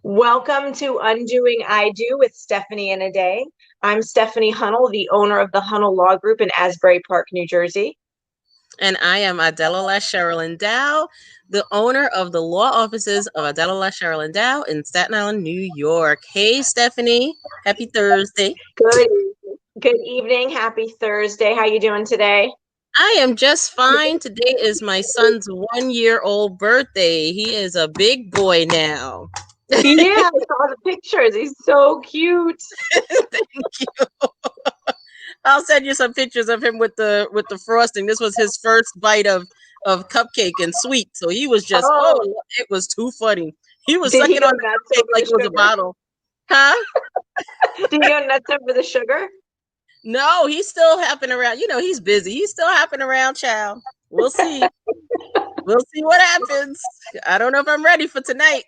Welcome to Undoing I Do with Stephanie and Ade. I'm Stephanie Hunnell, the owner of the Hunnell Law Group in Asbury Park, New Jersey. And I am Adela LaCheryl Dow, the owner of the law offices of Adela LaCheryl Dow in Staten Island, New York. Hey, Stephanie. Happy Thursday. Good, good evening. Happy Thursday. How you doing today? I am just fine. Today is my son's 1-year-old birthday. He is a big boy now. Yeah, I saw the pictures. He's so cute. Thank you. I'll send you some pictures of him with the frosting. This was his first bite of cupcake and sweet. So he was just, it was too funny. He was Did he sucking go on the nuts cupcake over like the it was a sugar? bottle. Huh? Did he go nuts over the sugar? No, he's still hopping around. You know, he's busy. He's still hopping around, child. We'll see. We'll see what happens. I don't know if I'm ready for tonight.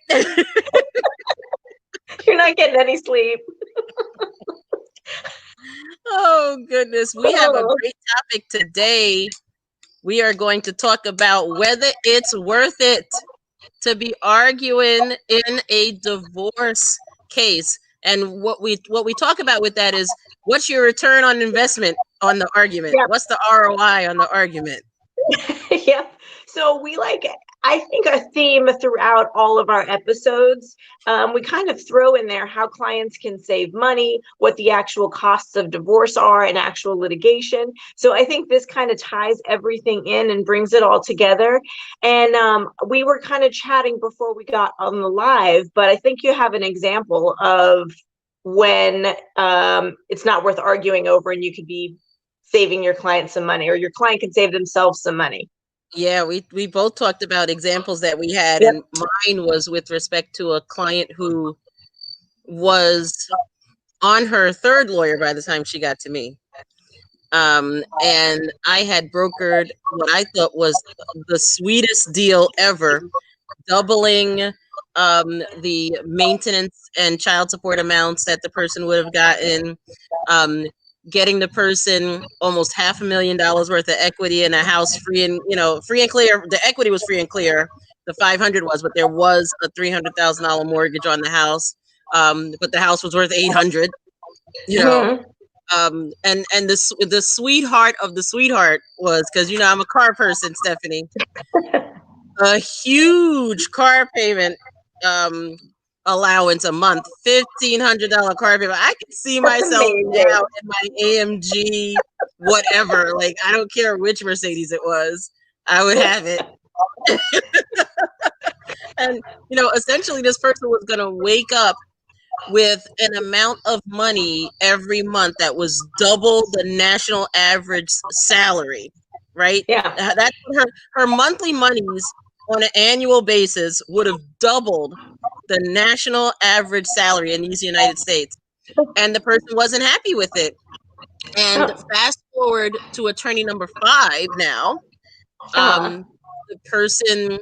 You're not getting any sleep. Oh, goodness. We have a great topic today. We are going to talk about whether it's worth it to be arguing in a divorce case. And what we talk about with that is, what's your return on investment on the argument? Yep. What's the ROI on the argument? Yep. So I think a theme throughout all of our episodes, we kind of throw in there how clients can save money, what the actual costs of divorce are and actual litigation. So I think this kind of ties everything in and brings it all together. And we were kind of chatting before we got on the live, but I think you have an example of when it's not worth arguing over and you could be saving your client some money, or your client can save themselves some money. Yeah, we both talked about examples that we had, Yep. and mine was with respect to a client who was on her third lawyer by the time she got to me. And I had brokered what I thought was the sweetest deal ever, doubling the maintenance and child support amounts that the person would have gotten, getting the person almost $500,000 worth of equity in a house free and clear. The equity was free and clear. The 500 was, but there was a $300,000 mortgage on the house. But the house was worth 800. And the sweetheart of the sweetheart was, because I'm a car person, Stephanie, a huge car payment allowance a month, $1,500 car payment. I could see myself now in my AMG, whatever. Like, I don't care which Mercedes it was, I would have it. And essentially, this person was going to wake up with an amount of money every month that was double the national average salary, right? Yeah. That's her monthly monies on an annual basis would have doubled the national average salary in these United States. And the person wasn't happy with it. And fast forward to attorney number 5 now. The person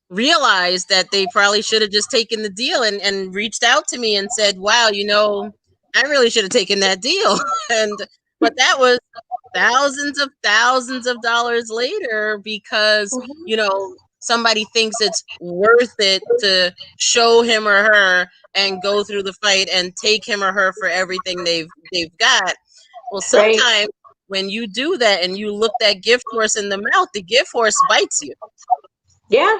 realized that they probably should have just taken the deal and reached out to me and said, wow, I really should have taken that deal. But that was thousands of dollars later, because, somebody thinks it's worth it to show him or her and go through the fight and take him or her for everything they've got. Well, sometimes when you do that and you look that gift horse in the mouth, the gift horse bites you. Yeah.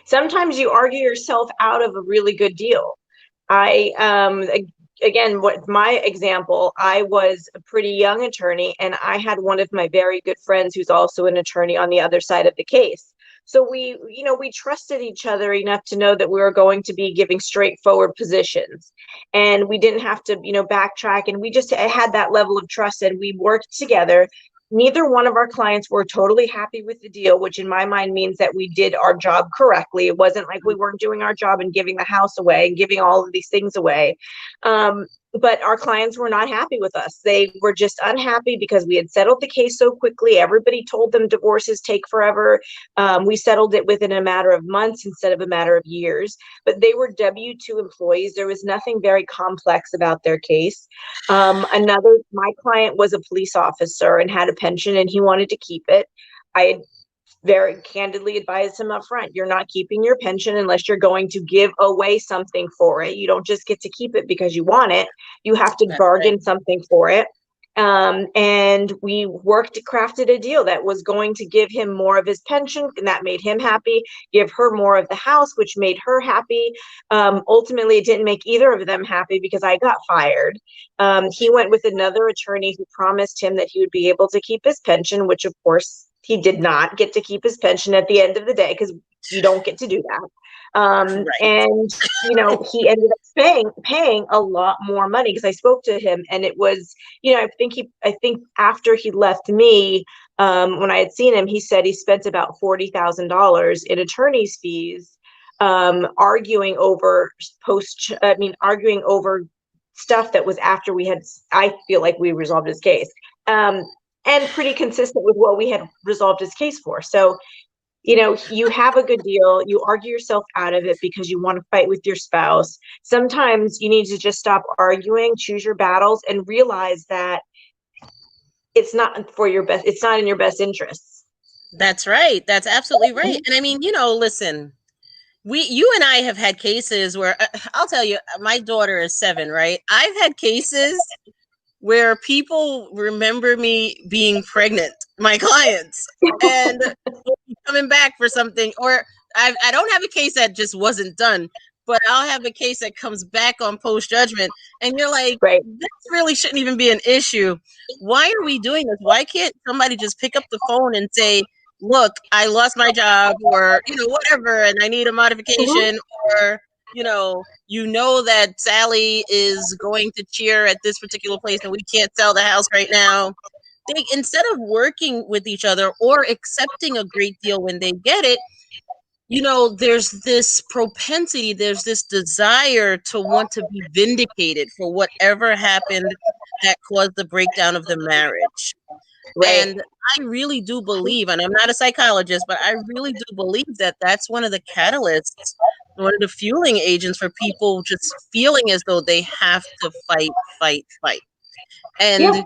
Sometimes you argue yourself out of a really good deal. Again, what my example, I was a pretty young attorney, and I had one of my very good friends who's also an attorney on the other side of the case. So we trusted each other enough to know that we were going to be giving straightforward positions, and we didn't have to, backtrack. And we just had that level of trust, and we worked together. Neither one of our clients were totally happy with the deal, which in my mind means that we did our job correctly. It wasn't like we weren't doing our job and giving the house away and giving all of these things away. But our clients were not happy with us. They were just unhappy because we had settled the case so quickly. Everybody told them divorces take forever. We settled it within a matter of months instead of a matter of years. But they were W-2 employees. There was nothing very complex about their case. My client was a police officer and had a pension, and he wanted to keep it. I had very candidly advised him up front, you're not keeping your pension unless you're going to give away something for it. You don't just get to keep it because you want it. You have to That's bargain right. something for it. And we crafted a deal that was going to give him more of his pension, and that made him happy, give her more of the house, which made her happy. Ultimately, it didn't make either of them happy because I got fired. He went with another attorney who promised him that he would be able to keep his pension, which of course he did not get to keep his pension at the end of the day, because you don't get to do that. Right. And he ended up paying a lot more money, because I spoke to him, and it was, I think after he left me, when I had seen him, he said he spent about $40,000 in attorney's fees, arguing over arguing over stuff that was after I feel like we resolved his case, and pretty consistent with what we had resolved his case for. So, you have a good deal, you argue yourself out of it because you want to fight with your spouse. Sometimes you need to just stop arguing, choose your battles, and realize that it's not in your best interests. That's right. That's absolutely right. And I mean, listen, you and I have had cases where I'll tell you, my daughter is 7, right? I've had cases where people remember me being pregnant, my clients, and coming back for something, or I don't have a case that just wasn't done, but I'll have a case that comes back on post judgment, and you're like, Right. this really shouldn't even be an issue. Why are we doing this? Why can't somebody just pick up the phone and say, look, I lost my job, or whatever, and I need a modification, or that Sally is going to cheer at this particular place and we can't sell the house right now. Instead of working with each other or accepting a great deal when they get it, there's this propensity, there's this desire to want to be vindicated for whatever happened that caused the breakdown of the marriage. Right. And I really do believe, and I'm not a psychologist, but I really do believe that that's one of the catalysts, one of the fueling agents for people just feeling as though they have to fight. And Yeah.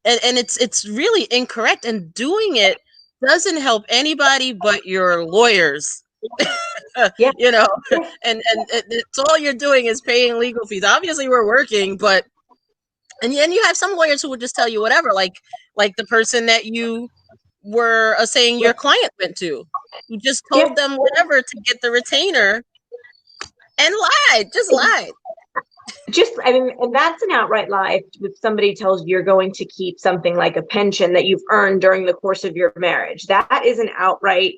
and it's really incorrect. And doing it doesn't help anybody but your lawyers. Yeah. And it's all you're doing is paying legal fees. Obviously, we're working, but and you have some lawyers who would just tell you whatever, like the person that you were saying your client went to, who just told them whatever to get the retainer and lied. And that's an outright lie. If somebody tells you you're going to keep something like a pension that you've earned during the course of your marriage, that is an outright.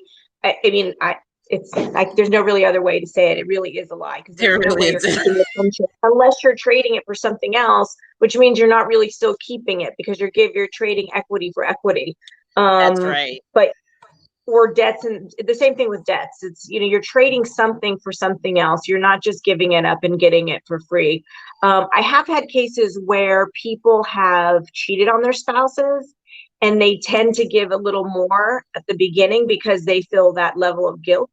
It's like, there's no really other way to say it. It really is a lie, because there's no way you're keeping the pension unless you're trading it for something else, which means you're not really still keeping it, because you're trading equity for equity. That's right. But or debts, and the same thing with debts. It's, you're trading something for something else. You're not just giving it up and getting it for free. I have had cases where people have cheated on their spouses, and they tend to give a little more at the beginning because they feel that level of guilt.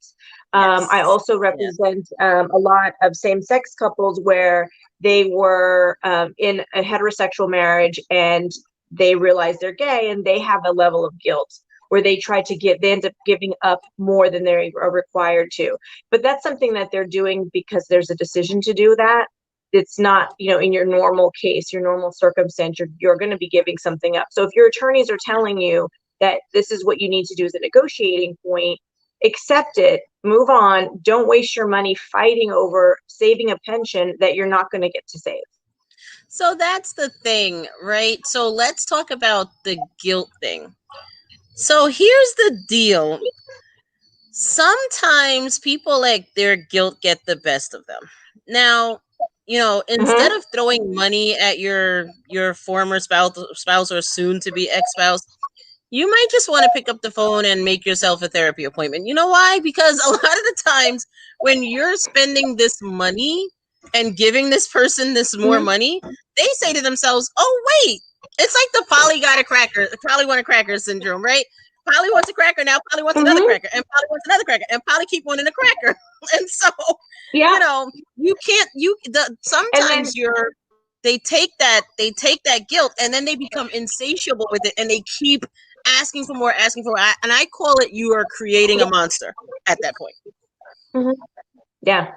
Yes. I also represent a lot of same-sex couples where they were in a heterosexual marriage, and they realize they're gay, and they have a level of guilt where they end up giving up more than they are required to. But that's something that they're doing because there's a decision to do that. It's not, in your normal case, your normal circumstance, you're going to be giving something up. So if your attorneys are telling you that this is what you need to do as a negotiating point, accept it, move on. Don't waste your money fighting over saving a pension that you're not going to get to save. So that's the thing, right? So let's talk about the guilt thing. So here's the deal. Sometimes people let their guilt get the best of them. Now, instead of throwing money at your former spouse or soon to be ex-spouse, you might just want to pick up the phone and make yourself a therapy appointment. You know why? Because a lot of the times when you're spending this money and giving this person this more money, they say to themselves, oh, wait, it's like the Polly want a cracker syndrome, right? Polly wants a cracker, now Polly wants another cracker, and Polly wants another cracker, and Polly keep wanting a cracker. And so, you can't, sometimes they take that guilt, and then they become insatiable with it, and they keep asking for more, and I call it you are creating a monster at that point. Mhm. Yeah.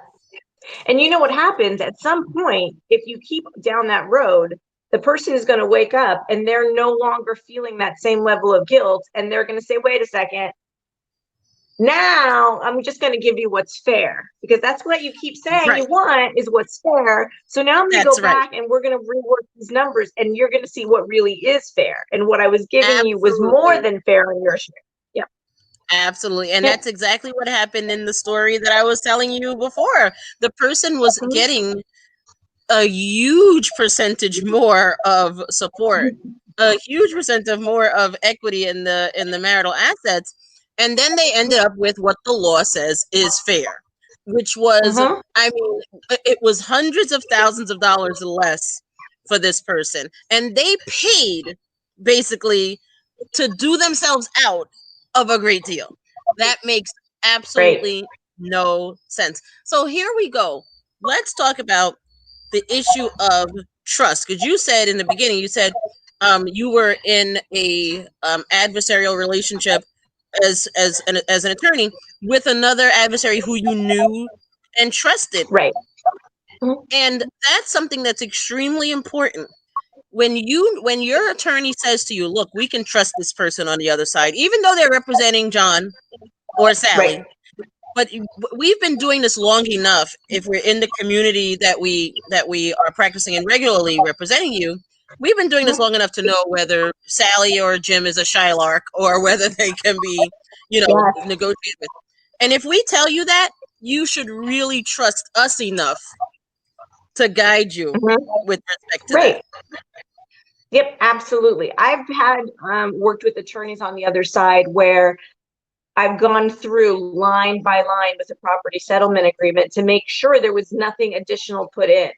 And you know what happens at some point, if you keep down that road, the person is going to wake up and they're no longer feeling that same level of guilt. And they're going to say, wait a second, now I'm just going to give you what's fair, because that's what you keep saying you Right. want is what's fair. So now I'm going to That's go right. back and we're going to rework these numbers and you're going to see what really is fair. And what I was giving you was more Absolutely. than fair on your share. Yep. Absolutely. And Yep. that's exactly what happened in the story that I was telling you before. The person was Mhm. getting a huge percentage more of support, a huge percent of more of equity in the marital assets, and then they ended up with what the law says is fair, which was, Mhm. I mean, it was hundreds of thousands of dollars less for this person, and they paid basically to do themselves out of a great deal. That makes Right. absolutely no sense. So here we go. Let's talk about the issue of trust, because you said in the beginning, you said you were in a adversarial relationship as an attorney with another adversary who you knew and trusted, Right. Mhm. and that's something that's extremely important. When your attorney says to you, look, we can trust this person on the other side, even though they're representing John or Sally, Right. but we've been doing this long enough. If we're in the community that we are practicing and regularly representing you, we've been doing this long enough to know whether Sally or Jim is a Shylark or whether they can be, Yes. negotiated with. And if we tell you that, you should really trust us enough to guide you Mhm. with respect to that. Right. Yep, absolutely. I've had worked with attorneys on the other side where I've gone through line by line with a property settlement agreement to make sure there was nothing additional put in.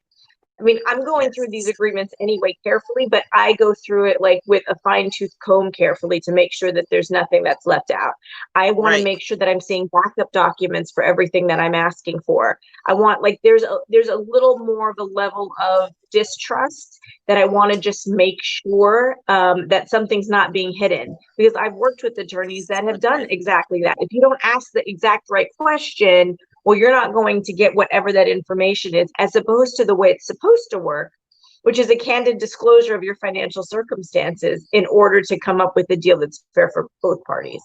I mean, I'm going through these Yes. agreements anyway carefully, but I go through it like with a fine tooth comb carefully to make sure that there's nothing that's left out. I want to Right. make sure that I'm seeing backup documents for everything that I'm asking for. I want, like, there's a little more of a level of distrust that I want to just make sure that something's not being hidden, because I've worked with attorneys that have done Okay. exactly that. If you don't ask the exact right question, well, you're not going to get whatever that information is, as opposed to the way it's supposed to work, which is a candid disclosure of your financial circumstances in order to come up with a deal that's fair for both parties.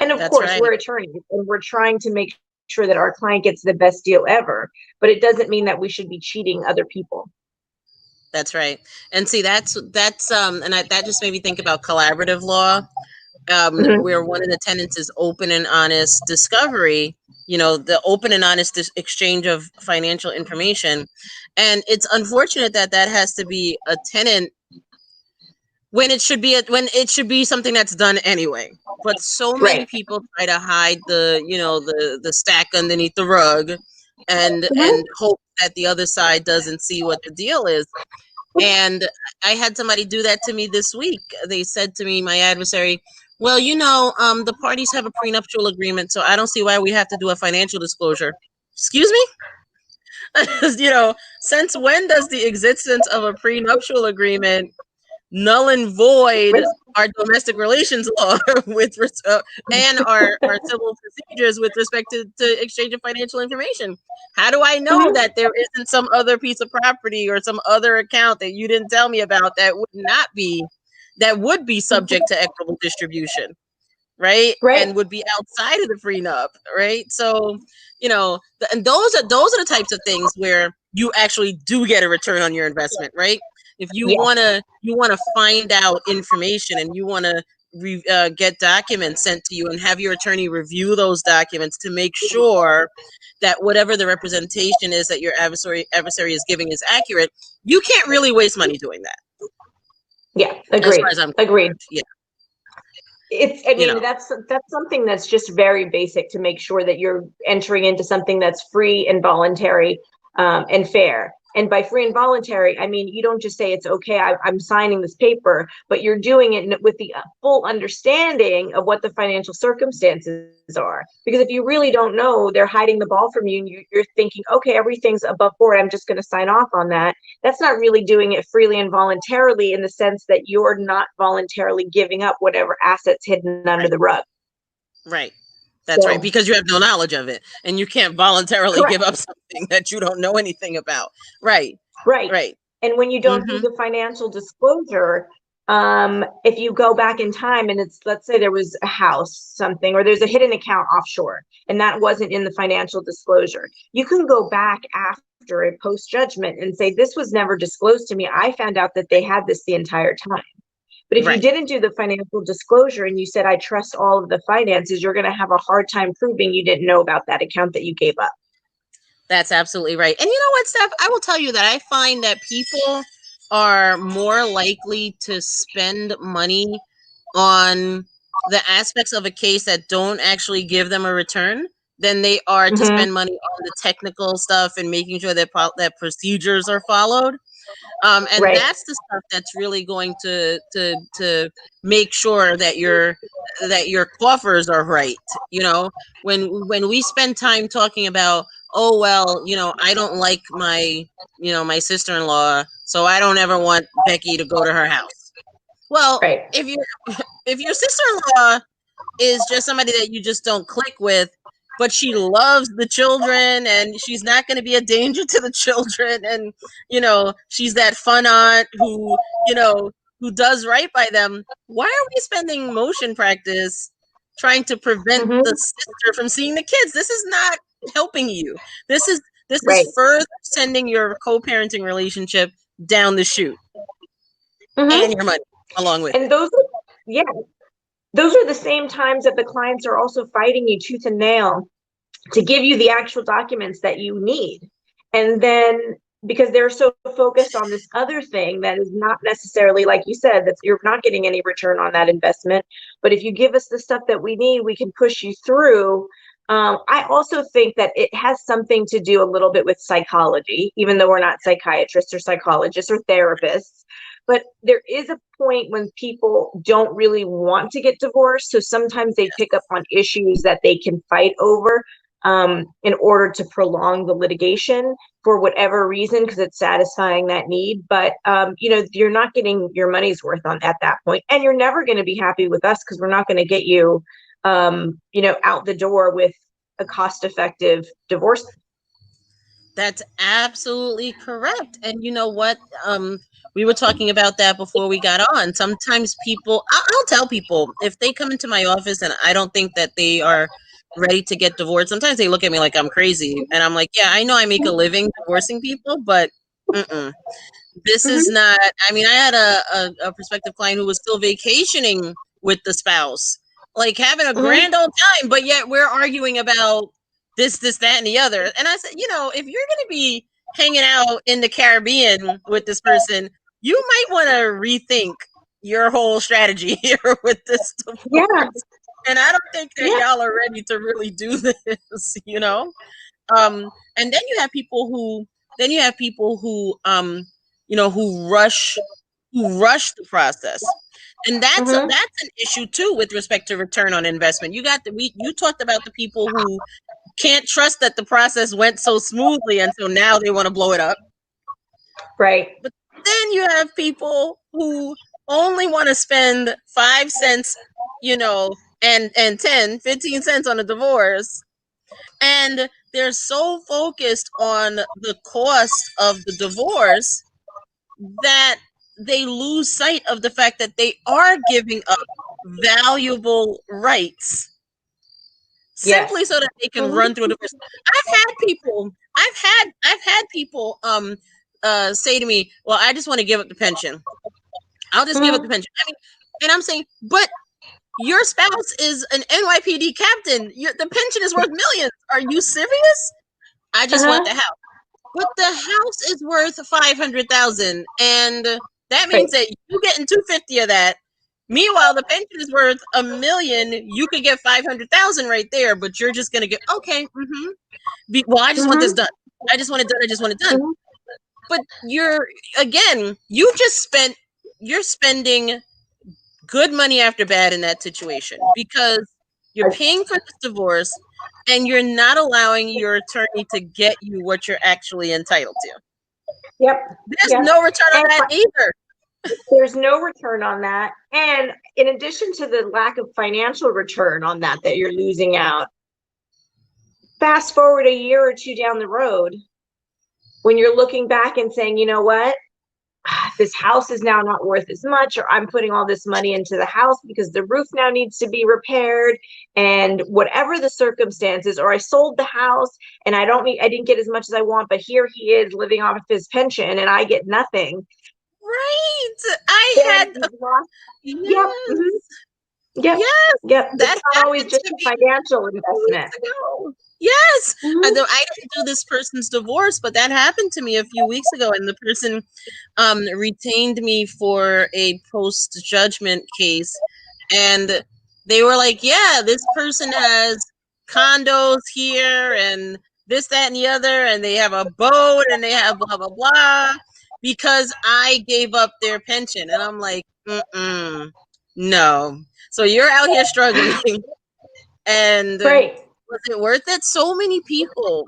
And of That's course, right. we're attorneys and we're trying to make sure that our client gets the best deal ever, but it doesn't mean that we should be cheating other people. That's right. And see, that just made me think about collaborative law, Mhm. where one of the tenets is open and honest discovery, the open and honest exchange of financial information. And it's unfortunate that that has to be a tenet when it should be something that's done anyway. But so many Right. people try to hide the stack underneath the rug and Mhm. hope that the other side doesn't see what the deal is. And I had somebody do that to me this week. They said to me, my adversary, well, the parties have a prenuptial agreement, so I don't see why we have to do a financial disclosure. Excuse me? Since when does the existence of a prenuptial agreement null and void Right. our domestic relations law and our civil procedures with respect to exchange of financial information? How do I know Mhm. that there isn't some other piece of property or some other account that you didn't tell me about that would be subject to equitable distribution, right? And Right. would be outside of the prenup, right? So, and those are the types of things where you actually do get a return on your investment, right? If Yeah. you wanna find out information and you wanna get documents sent to you and have your attorney review those documents to make sure that whatever the representation is that your adversary is giving is accurate, you can't really waste money doing that, Yeah. as far Agreed. as I'm Agreed. concerned. Yeah, I you mean, know, that's something that's just very basic to make sure that you're entering into something that's free and voluntary and fair. And by free and voluntary, I mean, you don't just say it's okay, I'm signing this paper, but you're doing it with the full understanding of what the financial circumstances are. Because if you really don't know, they're hiding the ball from you, and you're thinking, okay, everything's above board, I'm just going to sign off on that. That's not really doing it freely and voluntarily, in the sense that you're not voluntarily giving up whatever assets hidden under the rug. Right. That's right, because you have no knowledge of it, and you can't voluntarily give up something that you don't know anything about. Right. Right. And when you don't do the financial disclosure, if you go back in time and it's, let's say there was a house, something, or there's a hidden account offshore, and that wasn't in the financial disclosure, you can go back after a post judgment and say, this was never disclosed to me. I found out that they had this the entire time. But if you didn't do the financial disclosure and you said, I trust all of the finances, you're going to have a hard time proving you didn't know about that account that you gave up. That's absolutely right. And you know what, Steph? I will tell you that I find that people are more likely to spend money on the aspects of a case that don't actually give them a return than they are to spend money on the technical stuff and making sure that procedures are followed. And that's the stuff that's really going to make sure that your coffers are right. You know, when we spend time talking about, oh, well, you know, I don't like my sister-in-law, so I don't ever want Becky to go to her house. Well, if your sister-in-law is just somebody that you just don't click with, but she loves the children and she's not going to be a danger to the children, and you know, she's that fun aunt who, you know, who does right by them, why are we spending motion practice trying to prevent the sister from seeing the kids? This is not helping you. This is further sending your co-parenting relationship down the chute, and your money along with it. Those are the same times that the clients are also fighting you tooth and nail to give you the actual documents that you need. And then because they're so focused on this other thing that is not necessarily, like you said, that you're not getting any return on that investment. But if you give us the stuff that we need, we can push you through. I also think that it has something to do a little bit with psychology, even though we're not psychiatrists or psychologists or therapists. But there is a point when people don't really want to get divorced. So sometimes they pick up on issues that they can fight over in order to prolong the litigation for whatever reason, because it's satisfying that need. But, you know, you're not getting your money's worth on at that point. And you're never going to be happy with us because we're not going to get you, you know, out the door with a cost-effective divorce. That's absolutely correct. And you know what? We were talking about that before we got on. Sometimes people, I'll tell people, if they come into my office and I don't think that they are ready to get divorced, sometimes they look at me like I'm crazy. And I'm like, yeah, I know I make a living divorcing people, but this is not, I mean, I had a prospective client who was still vacationing with the spouse, like having a grand old time, but yet we're arguing about this, that, and the other. And I said, you know, if you're going to be hanging out in the Caribbean with this person, you might want to rethink your whole strategy here with this divorce. Yeah. And I don't think that y'all are ready to really do this, you know? And then you have people who, you know, who rush the process. And that's an issue too with respect to return on investment. You talked about the people who can't trust that the process went so smoothly, and so now they want to blow it up. Right. But then you have people who only want to spend 5 cents, you know, and 10, 15 cents on a divorce. And they're so focused on the cost of the divorce that they lose sight of the fact that they are giving up valuable rights simply so that they can run through the divorce. I've had people say to me, well, I just want to give up the pension. I'll just give up the pension. I mean, and I'm saying, but your spouse is an NYPD captain. The pension is worth millions. Are you serious? I just want the house. But the house is worth $500,000, and that means that you getting $250 of that. Meanwhile, the pension is worth $1 million. You could get $500,000 right there, but you're just gonna get well. I just want this done. I just want it done. But you're spending good money after bad in that situation, because you're paying for this divorce and you're not allowing your attorney to get you what you're actually entitled to. Yep. There's Yep. no return on And that either. there's no return on that. And in addition to the lack of financial return on that you're losing out, fast forward a year or two down the road, when you're looking back and saying, you know what, this house is now not worth as much, or I'm putting all this money into the house because the roof now needs to be repaired, and whatever the circumstances, or I sold the house and I didn't get as much as I want, but here he is living off of his pension and I get nothing. Right. I Then had you've lost. yes. Yep. Yep. Yes. Yep. That It's not always happened just to a me financial 2 weeks investment. ago. Yes. Mhm. I didn't do this person's divorce, but that happened to me a few weeks ago, and the person retained me for a post judgment case, and they were like, yeah, this person has condos here and this, that, and the other, and they have a boat and they have blah blah blah, because I gave up their pension. And I'm like, no. So you're out here struggling. And Right. was it worth it? So many people,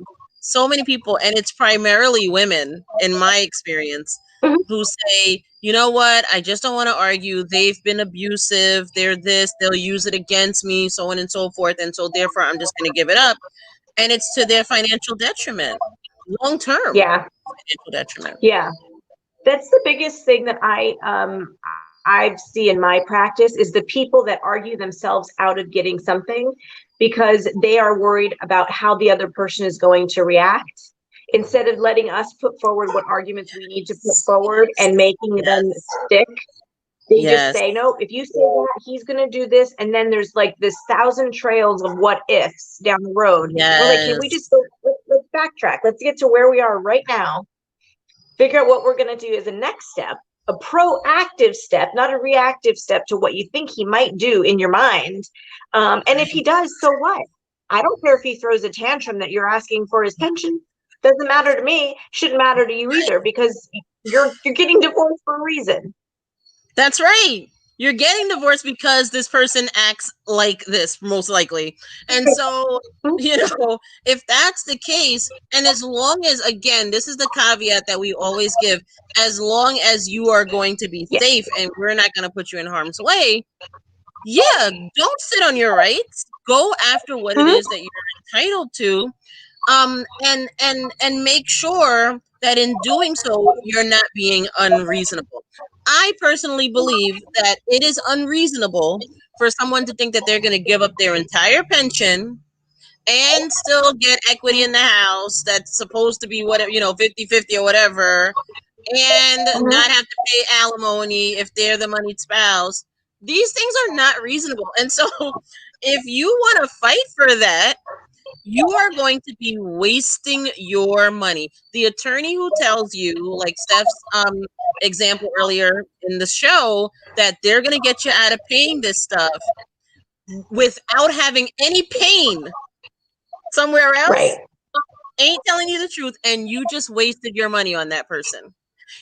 and it's primarily women, in my experience, Mhm. who say, you know what, I just don't want to argue. They've been abusive. They're this, they'll use it against me, so on and so forth. And so therefore, I'm just going to give it up. And it's to their financial detriment, long term Yeah. financial detriment. Yeah. That's the biggest thing that I see in my practice, is the people that argue themselves out of getting something because they are worried about how the other person is going to react, instead of letting us put forward what arguments we need to put forward and making them stick. They just Yes. say, no, if you say that, he's going to do this. And then there's like this 1,000 trails of what ifs down the road. We're like, can we Yes. just go, let's backtrack. Let's get to where we are right now. Figure out what we're going to do as a next step, a proactive step, not a reactive step to what you think he might do in your mind. And if he does, so what? I don't care if he throws a tantrum that you're asking for his pension. Doesn't matter to me. Shouldn't matter to you either, because you're getting divorced for a reason. That's right. You're getting divorced because this person acts like this, most likely. And so, if that's the case, and as long as, again, this is the caveat that we always give, as long as you are going to be safe and we're not going to put you in harm's way, don't sit on your rights. Go after what it is that you're entitled to. And make sure that in doing so, you're not being unreasonable. I personally believe that it is unreasonable for someone to think that they're going to give up their entire pension and still get equity in the house that's supposed to be whatever, 50-50 or whatever, and not have to pay alimony if they're the moneyed spouse. These things are not reasonable. And so if you want to fight for that, you are going to be wasting your money. The attorney who tells you, like Steph's example earlier in the show, that they're going to get you out of paying this stuff without having any pain somewhere else, ain't telling you the truth, and you just wasted your money on that person.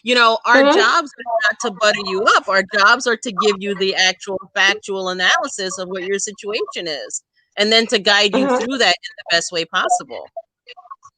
Our jobs are not to butter you up. Our jobs are to give you the actual factual analysis of what your situation is, and then to guide you through that in the best way possible.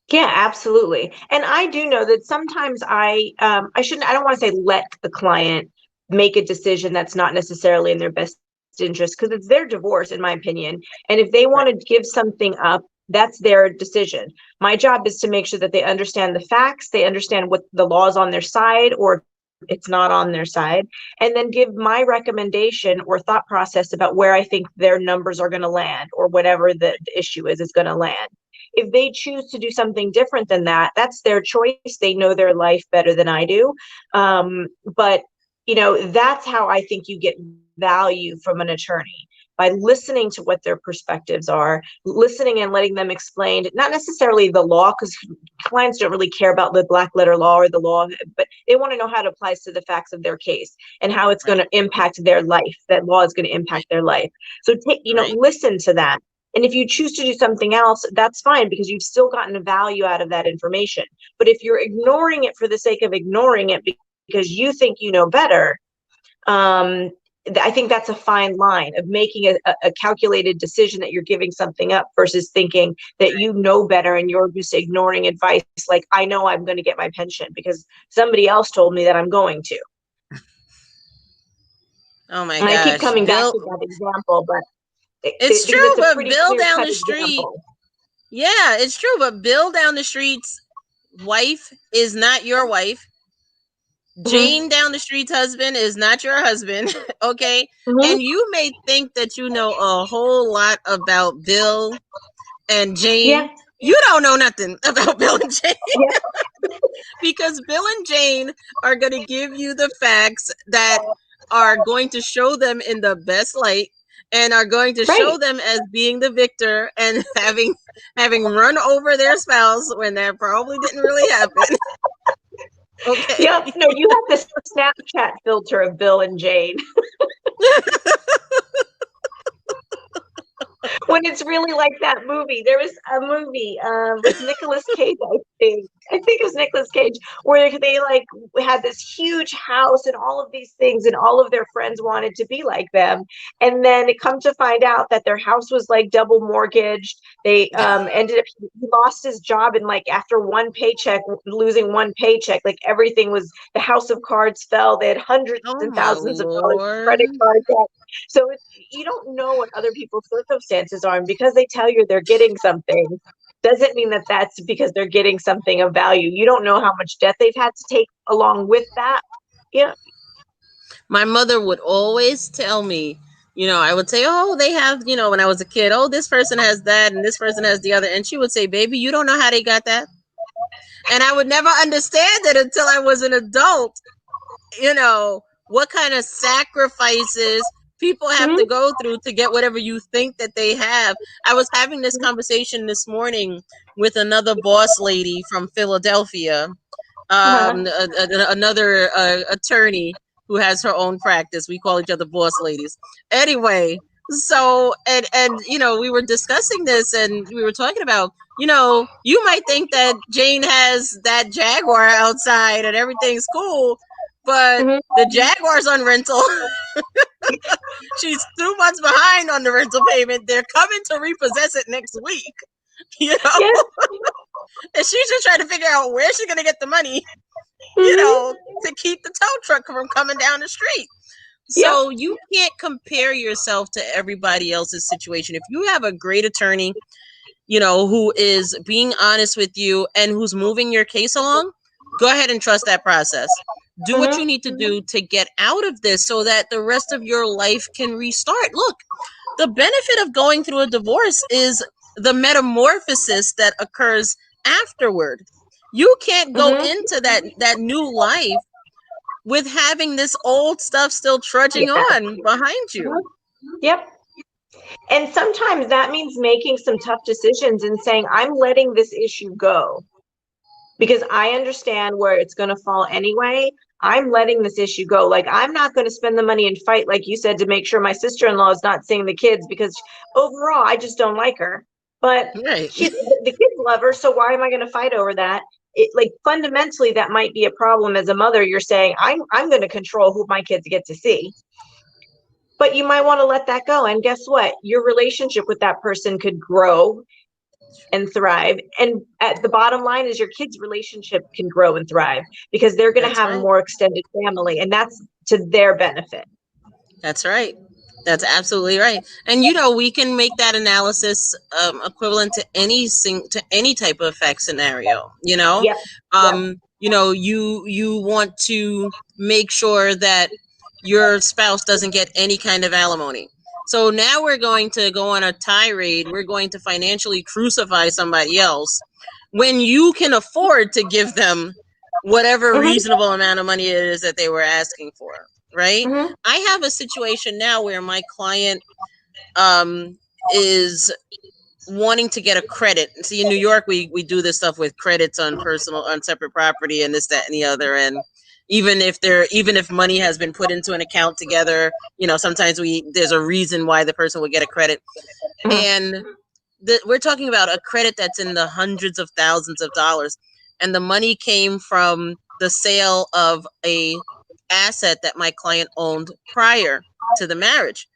Yeah, absolutely. And I do know that sometimes I don't want to say let the client make a decision that's not necessarily in their best interest, because it's their divorce, in my opinion. And if they want to give something up, that's their decision. My job is to make sure that they understand the facts, they understand what the law is on their side, or it's not on their side, and then give my recommendation or thought process about where I think their numbers are going to land, or whatever the issue is going to land. If they choose to do something different than that, that's their choice. They know their life better than I do. But that's how I think you get value from an attorney, by listening to what their perspectives are, listening and letting them explain, not necessarily the law, because clients don't really care about the black letter law or the law, but they want to know how it applies to the facts of their case and how it's going to impact their life. That law is going to impact their life. So listen to that. And if you choose to do something else, that's fine, because you've still gotten a value out of that information. But if you're ignoring it for the sake of ignoring it because you think you know better, I think that's a fine line of making a calculated decision that you're giving something up versus thinking that you know better and you're just ignoring advice. Like, I know I'm going to get my pension because somebody else told me that I'm going to. Oh my And I keep gosh, coming back Bill. to that example, but It's because true, it's a but pretty Bill down clear-cut the street. example. Yeah, it's true, but Bill down the street's wife is not your wife. Jane down the street's husband is not your husband, okay? Mm-hmm. And you may think that you know a whole lot about Bill and Jane. Yeah. You don't know nothing about Bill and Jane. Yeah. Because Bill and Jane are going to give you the facts that are going to show them in the best light and are going to show them as being the victor and having run over their spouse when that probably didn't really happen. Okay. Yep. No, you have the Snapchat filter of Bill and Jane. When it's really like that movie. There was a movie with Nicolas Cage, I think. I think it was Nicolas Cage, where they like had this huge house and all of these things, and all of their friends wanted to be like them. And then it come to find out that their house was like double mortgaged. They ended up, he lost his job, and like after losing one paycheck, like everything was, the house of cards fell. They had hundreds and thousands of dollars of credit card debt. So you don't know what other people's circumstances are, and because they tell you they're getting something doesn't mean that that's because they're getting something of value. You don't know how much debt they've had to take along with that. Yeah. My mother would always tell me, I would say, oh, they have, when I was a kid, oh, this person has that and this person has the other. And she would say, baby, you don't know how they got that. And I would never understand it until I was an adult. What kind of sacrifices people have to go through to get whatever you think that they have. I was having this conversation this morning with another boss lady from Philadelphia, another attorney who has her own practice. We call each other boss ladies. Anyway, so and we were discussing this, and we were talking about, you might think that Jane has that Jaguar outside and everything's cool, but the Jaguar's on rental. She's 2 months behind on the rental payment. They're coming to repossess it next week. Yes. And she's just trying to figure out where she's going to get the money, to keep the tow truck from coming down the street. So you can't compare yourself to everybody else's situation. If you have a great attorney, who is being honest with you and who's moving your case along, go ahead and trust that process. Do what you need to do to get out of this so that the rest of your life can restart. Look, the benefit of going through a divorce is the metamorphosis that occurs afterward. You can't go into that new life with having this old stuff still trudging on behind you. Yep. And sometimes that means making some tough decisions and saying, I'm letting this issue go because I understand where it's going to fall anyway. I'm letting this issue go. Like, I'm not going to spend the money and fight, like you said, to make sure my sister-in-law is not seeing the kids, because overall, I just don't like her. But the kids love her, so why am I going to fight over that? Like, fundamentally, that might be a problem as a mother. You're saying, I'm going to control who my kids get to see. But you might want to let that go. And guess what? Your relationship with that person could grow and thrive. And at the bottom line is your kids' relationship can grow and thrive because they're going to have a more extended family, and that's to their benefit. That's right. That's absolutely right. And we can make that analysis equivalent to any type of effect scenario. You want to make sure that your spouse doesn't get any kind of alimony. So now we're going to go on a tirade. We're going to financially crucify somebody else when you can afford to give them whatever reasonable amount of money it is that they were asking for, right? I have a situation now where my client is wanting to get a credit. See, in New York, we do this stuff with credits on separate property and this, that, and the other. And even if money has been put into an account together, sometimes there's a reason why the person would get a credit. And we're talking about a credit that's in the hundreds of thousands of dollars, and the money came from the sale of a asset that my client owned prior to the marriage.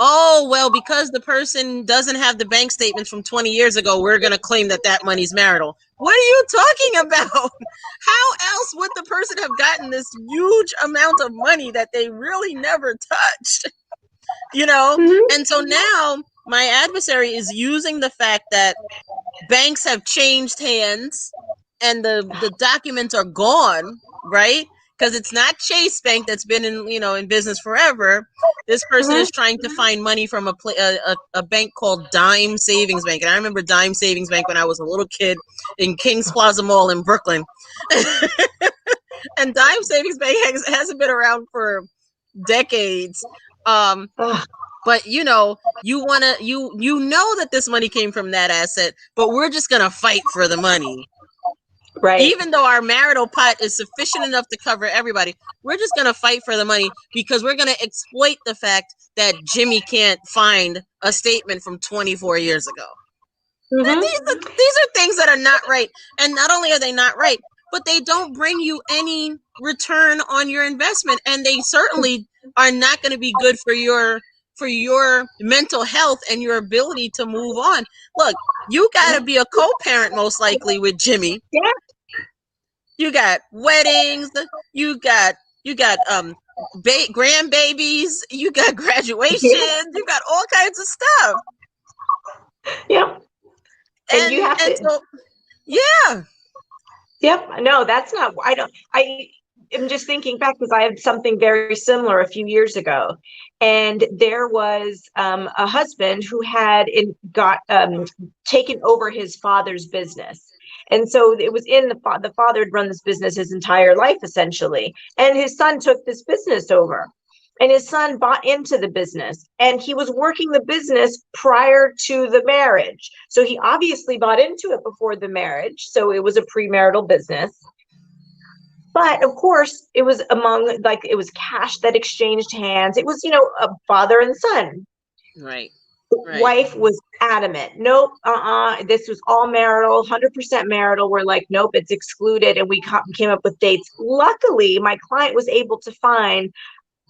Oh, well, because the person doesn't have the bank statements from 20 years ago, we're going to claim that that money's marital. What are you talking about? How else would the person have gotten this huge amount of money that they really never touched? You know? Mm-hmm. And so now my adversary is using the fact that banks have changed hands and the documents are gone, right? Because it's not Chase Bank that's been in business forever. This person Mm-hmm. is trying to find money from a bank called Dime Savings Bank, and I remember Dime Savings Bank when I was a little kid in Kings Plaza Mall in Brooklyn. And Dime Savings Bank hasn't been around for decades. But you know that this money came from that asset, but we're just gonna fight for the money. Right. Even though our marital pot is sufficient enough to cover everybody, we're just going to fight for the money because we're going to exploit the fact that Jimmy can't find a statement from 24 years ago. Mm-hmm. These are things that are not right. And not only are they not right, but they don't bring you any return on your investment. And they certainly are not going to be good for your mental health and your ability to move on. Look, you got to be a co-parent most likely with Jimmy. Yeah. You got weddings, you got grandbabies, you got graduations, you got all kinds of stuff. Yeah. And you have to. So, yeah. Yep. No, that's not. I'm just thinking back because I had something very similar a few years ago, and there was a husband who had got taken over his father's business. And so it was the father had run this business his entire life, essentially. And his son took this business over. And his son bought into the business, and he was working the business prior to the marriage. So he obviously bought into it before the marriage. So it was a premarital business. But of course, it was it was cash that exchanged hands. It was, a father and son. Right. The wife was adamant. Nope. This was all marital, 100% marital. We're like, nope, it's excluded. And we came up with dates. Luckily, my client was able to find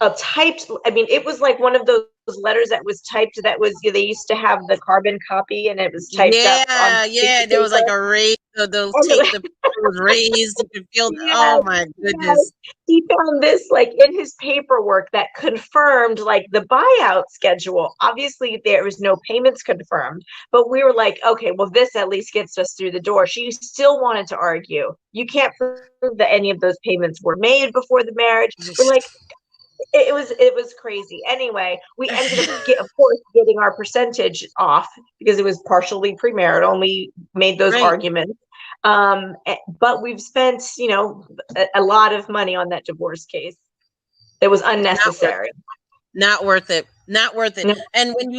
it was like one of those letters that was typed they used to have the carbon copy and it was typed up on there was like a raise, the tape was raised, you could feel oh my goodness. He found this like in his paperwork that confirmed like the buyout schedule. Obviously there was no payments confirmed, but we were like, okay, well, this at least gets us through the door. She still wanted to argue, you can't prove that any of those payments were made before the marriage. We're like, it was crazy. Anyway, we ended up of course getting our percentage off because it was partially premarital, and we made those arguments. But we've spent, a lot of money on that divorce case. It was unnecessary. Not worth it. No. And when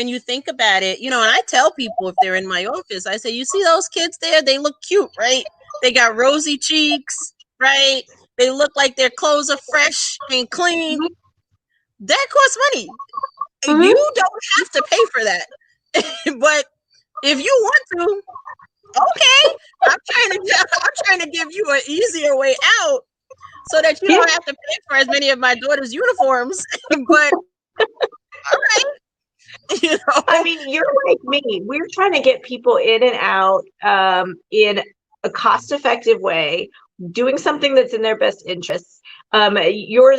you think about it, and I tell people if they're in my office, I say, you see those kids there? They look cute, right? They got rosy cheeks, right? They look like their clothes are fresh and clean. Mm-hmm. That costs money. Mm-hmm. You don't have to pay for that. But if you want to, okay. I'm trying to give you an easier way out so that you don't have to pay for as many of my daughter's uniforms. But all right. I mean, you're like me. We're trying to get people in and out in a cost-effective way, doing something that's in their best interests. You're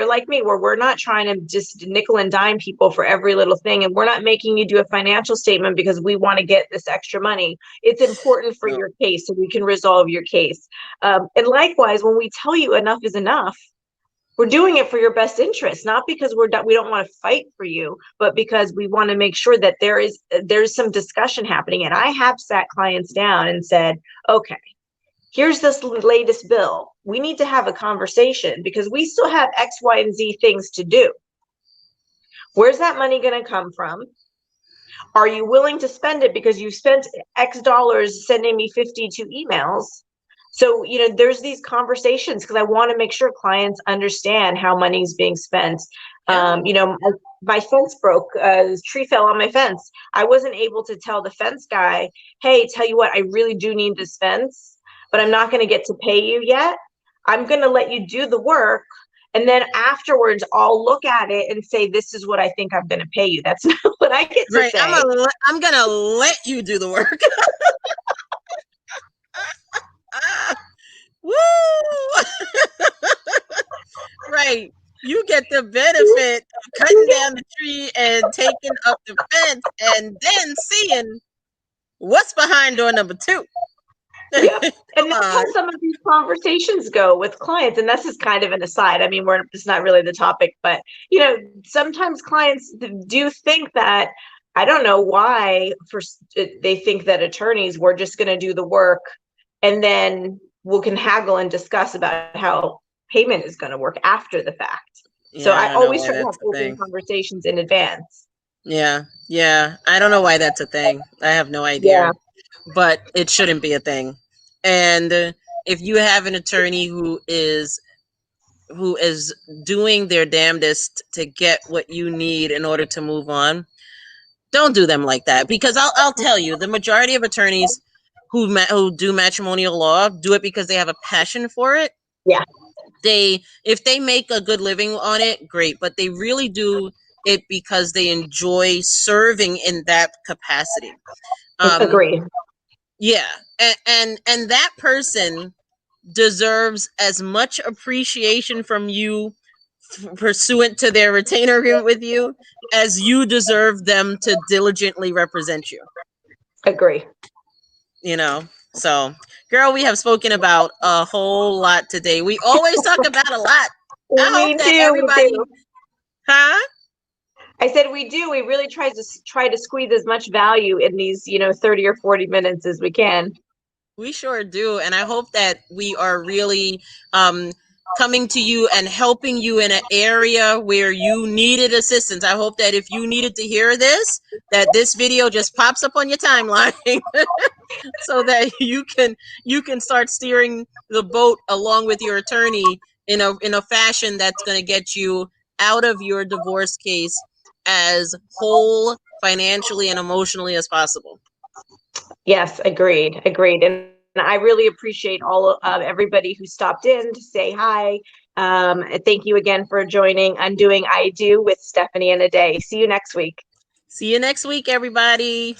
like me, where we're not trying to just nickel and dime people for every little thing, and we're not making you do a financial statement because we want to get this extra money. It's important for your case so we can resolve your case. And likewise, when we tell you enough is enough, we're doing it for your best interest, not because we don't want to fight for you, but because we want to make sure that there's some discussion happening. And I have sat clients down and said, okay, here's this latest bill. We need to have a conversation because we still have X, Y, and Z things to do. Where's that money going to come from? Are you willing to spend it because you spent X dollars sending me 52 emails? So, there's these conversations because I want to make sure clients understand how money is being spent. Yeah. My fence broke, this tree fell on my fence. I wasn't able to tell the fence guy, hey, tell you what, I really do need this fence, but I'm not going to get to pay you yet. I'm going to let you do the work. And then afterwards, I'll look at it and say, this is what I think I'm going to pay you. That's not what I get to Right. say. I'm gonna let you do the work. Woo! Right. You get the benefit of cutting down the tree and taking up the fence and then seeing what's behind door number 2. Yep. And Come that's on. how some of these conversations go with clients. And this is kind of an aside. I mean, it's not really the topic, but sometimes clients do think that, I don't know why, they think that attorneys were just going to do the work and then we can haggle and discuss about how payment is going to work after the fact. So Yeah, I I don't know always why try to have that's a open thing. conversations in advance. Yeah, yeah. I don't know why that's a thing. I have no idea. Yeah. But it shouldn't be a thing. And if you have an attorney who is doing their damnedest to get what you need in order to move on, don't do them like that. Because I'll tell you, the majority of attorneys who do matrimonial law do it because they have a passion for it. Yeah. If they make a good living on it, great, but they really do it because they enjoy serving in that capacity. Agreed. Yeah, and that person deserves as much appreciation from you pursuant to their retainer agreement with you as you deserve them to diligently represent you. Agree. So, girl, we have spoken about a whole lot today. We always talk about a lot. I hope We that do. We everybody, do. huh? I said we do. We really try to squeeze as much value in these, 30 or 40 minutes as we can. We sure do. And I hope that we are really coming to you and helping you in an area where you needed assistance. I hope that if you needed to hear this, that this video just pops up on your timeline so that you can start steering the boat along with your attorney in a fashion that's going to get you out of your divorce case as whole financially and emotionally as possible. Yes, agreed. Agreed. And I really appreciate all of everybody who stopped in to say hi. Thank you again for joining Undoing I Do with Stephanie and Ade. See you next week. See you next week, everybody.